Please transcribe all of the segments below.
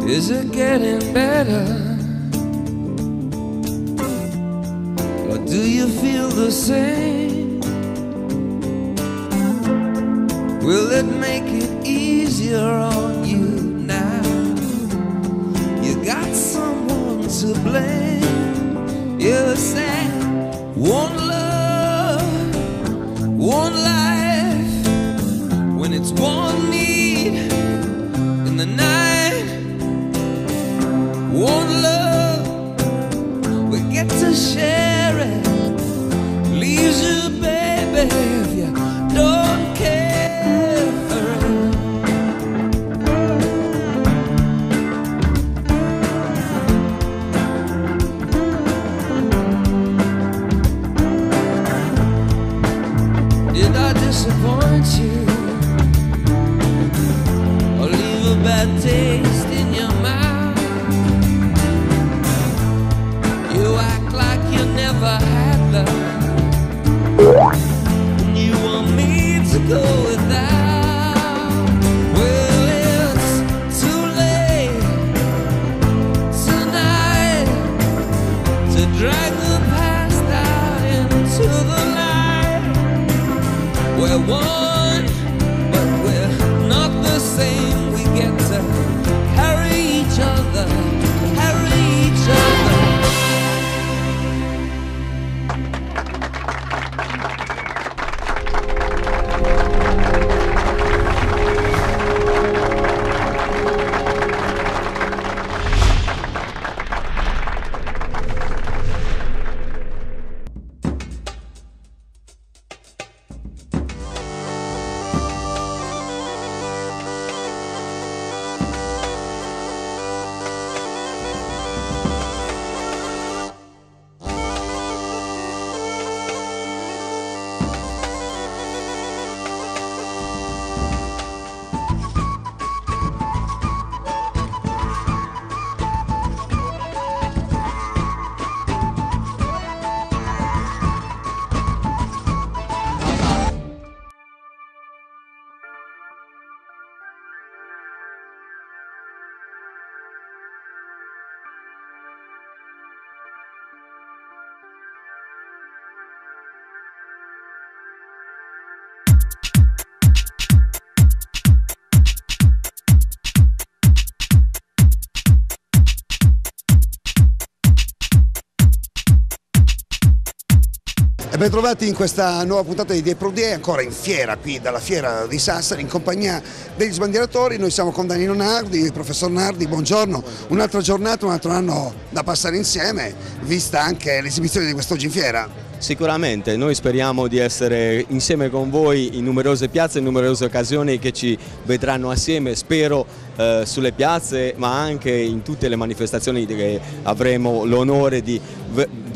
Is it getting better? Or do you feel the same? Will it make it easier on you now? You got someone to blame. You say one love, one life, when it's one need in the night. One love, we get to share it. Leaves you, baby, if you don't care. Did I disappoint you? Or leave a bad taste in your mouth? You act like you never had love, and you want me to go without. Well, it's too late tonight to drag the past out into the night. We're one, but we're not the same. We get to carry each other, carry each other. E ben trovati in questa nuova puntata di Dei Prodier, ancora in fiera, qui dalla fiera di Sassari, in compagnia degli sbandieratori. Noi siamo con Danilo Nardi, il professor Nardi, buongiorno. Un'altra giornata, un altro anno da passare insieme, vista anche l'esibizione di quest'oggi in fiera. Sicuramente, noi speriamo di essere insieme con voi in numerose piazze, in numerose occasioni che ci vedranno assieme, spero sulle piazze ma anche in tutte le manifestazioni che avremo l'onore di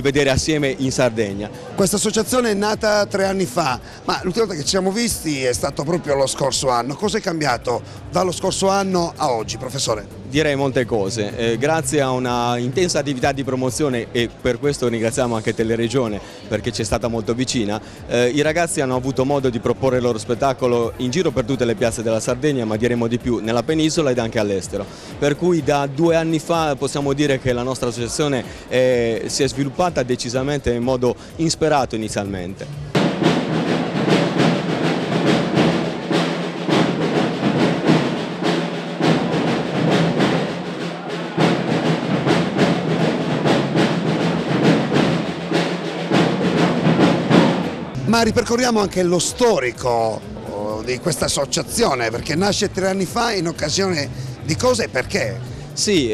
vedere assieme in Sardegna. Questa associazione è nata 3 anni fa, ma l'ultima volta che ci siamo visti è stato proprio lo scorso anno. Cosa è cambiato dallo scorso anno a oggi, professore? Direi molte cose, grazie a una intensa attività di promozione, e per questo ringraziamo anche Teleregione perché ci è stata molto vicina, i ragazzi hanno avuto modo di proporre il loro spettacolo in giro per tutte le piazze della Sardegna, ma diremo di più, nella penisola ed anche all'estero. Per cui da 2 anni fa possiamo dire che la nostra associazione si è sviluppata decisamente in modo insperato inizialmente. Ma ripercorriamo anche lo storico di questa associazione, perché nasce 3 anni fa in occasione di cosa e perché? Sì,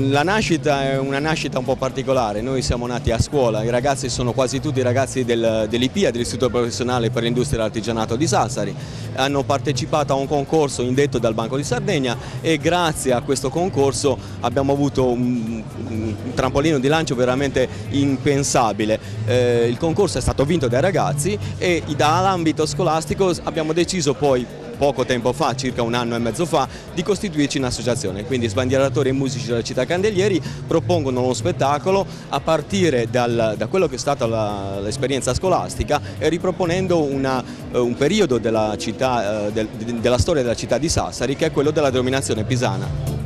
la nascita è una nascita un po' particolare. Noi siamo nati a scuola, i ragazzi sono quasi tutti ragazzi dell'IPIA, dell'Istituto Professionale per l'Industria e l'Artigianato di Sassari, hanno partecipato a un concorso indetto dal Banco di Sardegna e grazie a questo concorso abbiamo avuto un trampolino di lancio veramente impensabile. Il concorso è stato vinto dai ragazzi e dall'ambito scolastico abbiamo deciso poi, poco tempo fa, circa 1 anno e mezzo fa, di costituirci un'associazione. Quindi sbandieratori e musici della città Candelieri propongono uno spettacolo a partire da quello che è stata l'esperienza scolastica e riproponendo un periodo della città, della storia della città di Sassari, che è quello della denominazione pisana.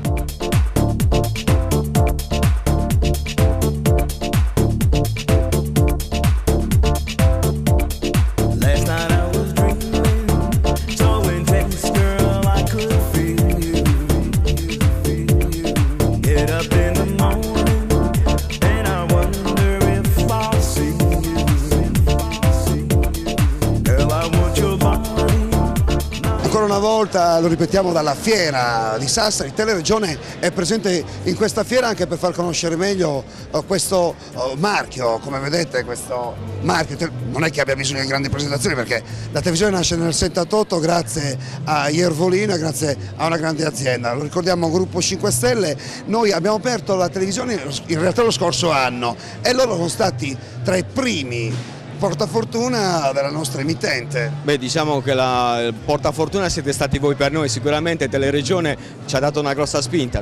volta, lo ripetiamo, dalla fiera di Sassari. Teleregione è presente in questa fiera anche per far conoscere meglio questo marchio. Come vedete, questo marchio non è che abbia bisogno di grandi presentazioni, perché la televisione nasce nel 78 grazie a Iervolino e grazie a una grande azienda. Lo ricordiamo, Gruppo 5 Stelle. Noi abbiamo aperto la televisione in realtà lo scorso anno e loro sono stati tra i primi portafortuna della nostra emittente. Beh, diciamo che il portafortuna siete stati voi per noi. Sicuramente Teleregione ci ha dato una grossa spinta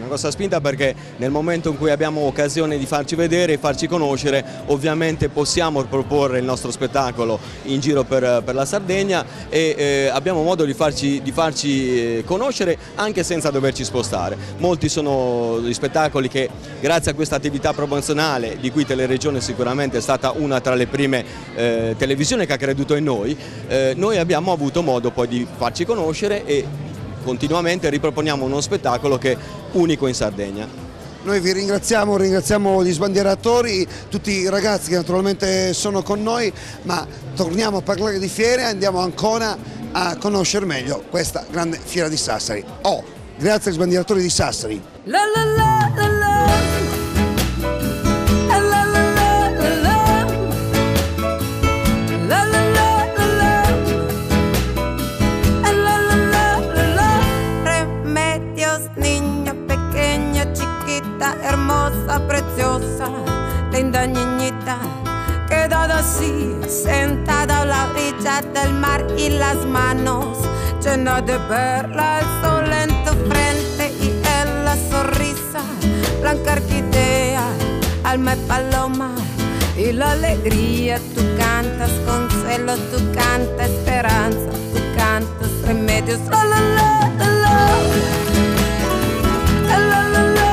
perché nel momento in cui abbiamo occasione di farci vedere e farci conoscere, ovviamente possiamo proporre il nostro spettacolo in giro per la Sardegna e abbiamo modo di farci conoscere anche senza doverci spostare. Molti sono gli spettacoli che, grazie a questa attività promozionale, di cui Teleregione sicuramente è stata una tra le prime televisione che ha creduto in noi, noi abbiamo avuto modo poi di farci conoscere e continuamente riproponiamo uno spettacolo che è unico in Sardegna. Noi vi ringraziamo gli sbandieratori, tutti i ragazzi che naturalmente sono con noi, ma torniamo a parlare di fiere e andiamo ancora a conoscere meglio questa grande fiera di Sassari. Grazie agli sbandieratori di Sassari. La la la la la. Preciosa, linda niñita, quedada así, sentada a la orilla del mar y las manos llenas de perlas, el sol en tu frente y en la sonrisa, blanca orquídea, alma y paloma, y la alegría, tú cantas con celo, tú cantas esperanza, tú cantas remedios, la la la la la, la la la la.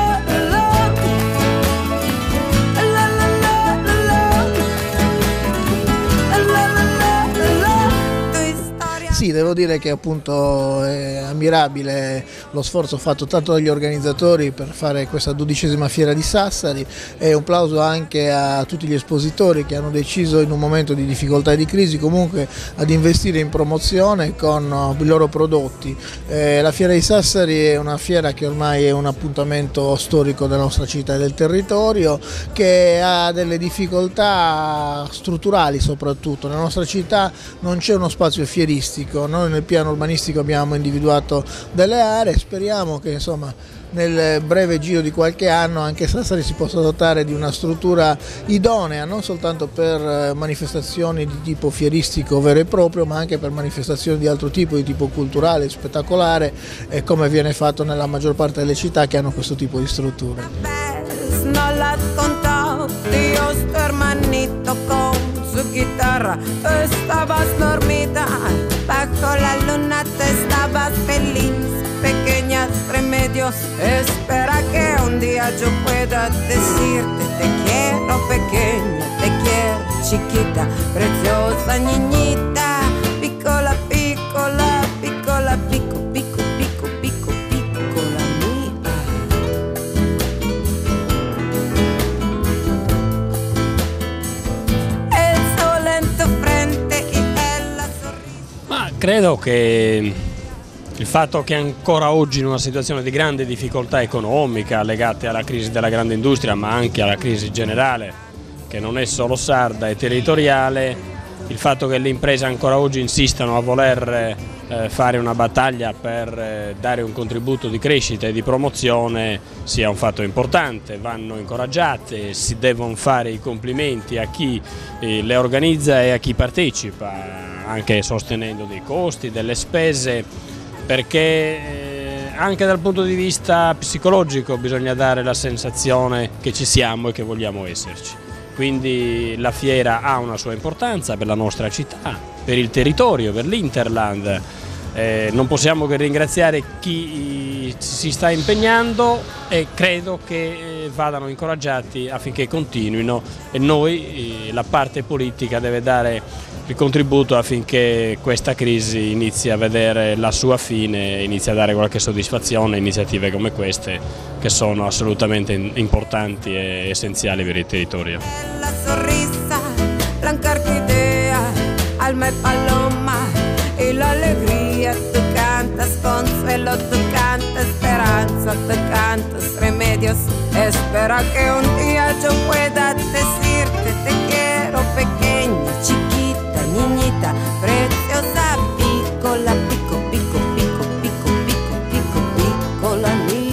Sì, devo dire che appunto è ammirabile lo sforzo fatto tanto dagli organizzatori per fare questa 12ª fiera di Sassari e un plauso anche a tutti gli espositori che hanno deciso in un momento di difficoltà e di crisi comunque ad investire in promozione con i loro prodotti. La fiera di Sassari è una fiera che ormai è un appuntamento storico della nostra città e del territorio, che ha delle difficoltà strutturali soprattutto. Nella nostra città non c'è uno spazio fieristico. Noi nel piano urbanistico abbiamo individuato delle aree, speriamo che insomma nel breve giro di qualche anno anche Sassari si possa dotare di una struttura idonea non soltanto per manifestazioni di tipo fieristico vero e proprio, ma anche per manifestazioni di altro tipo, di tipo culturale, spettacolare, come viene fatto nella maggior parte delle città che hanno questo tipo di strutture. Su guitarra, estabas dormida, bajo la luna te estabas feliz, pequeños remedios, espera que un día yo pueda decirte te quiero pequeña, te quiero chiquita, preciosa niñita, piccola, piccola, piccola, pico, pico, pico, pico, piccola mia. Credo che il fatto che ancora oggi in una situazione di grande difficoltà economica legate alla crisi della grande industria ma anche alla crisi generale che non è solo sarda e territoriale, il fatto che le imprese ancora oggi insistano a voler fare una battaglia per dare un contributo di crescita e di promozione sia un fatto importante, vanno incoraggiate, si devono fare i complimenti a chi le organizza e a chi partecipa, anche sostenendo dei costi, delle spese, perché anche dal punto di vista psicologico bisogna dare la sensazione che ci siamo e che vogliamo esserci. Quindi la fiera ha una sua importanza per la nostra città, per il territorio, per l'Interland. Non possiamo che ringraziare chi si sta impegnando e credo che vadano incoraggiati affinché continuino e noi, la parte politica, deve dare il contributo affinché questa crisi inizi a vedere la sua fine e inizi a dare qualche soddisfazione a iniziative come queste che sono assolutamente importanti e essenziali per il territorio. La sonrisa, blanca orquídea, alma y paloma y la alegría, tú cantas consuelo, tú cantas esperanza, tú cantas remedios. Espera que un día yo pueda decirte te quiero, pequeña, chiquita, niñita, preciosa, piccola, pico, pico, pico, pico, pico, pico, piccola mia.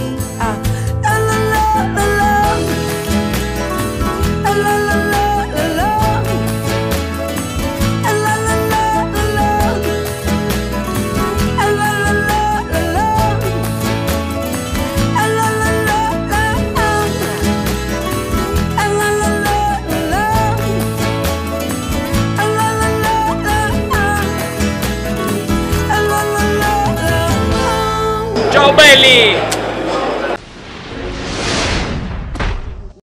La la la la la, la la la la la la, la la la la la, la la la la la, la la la Ciao belli!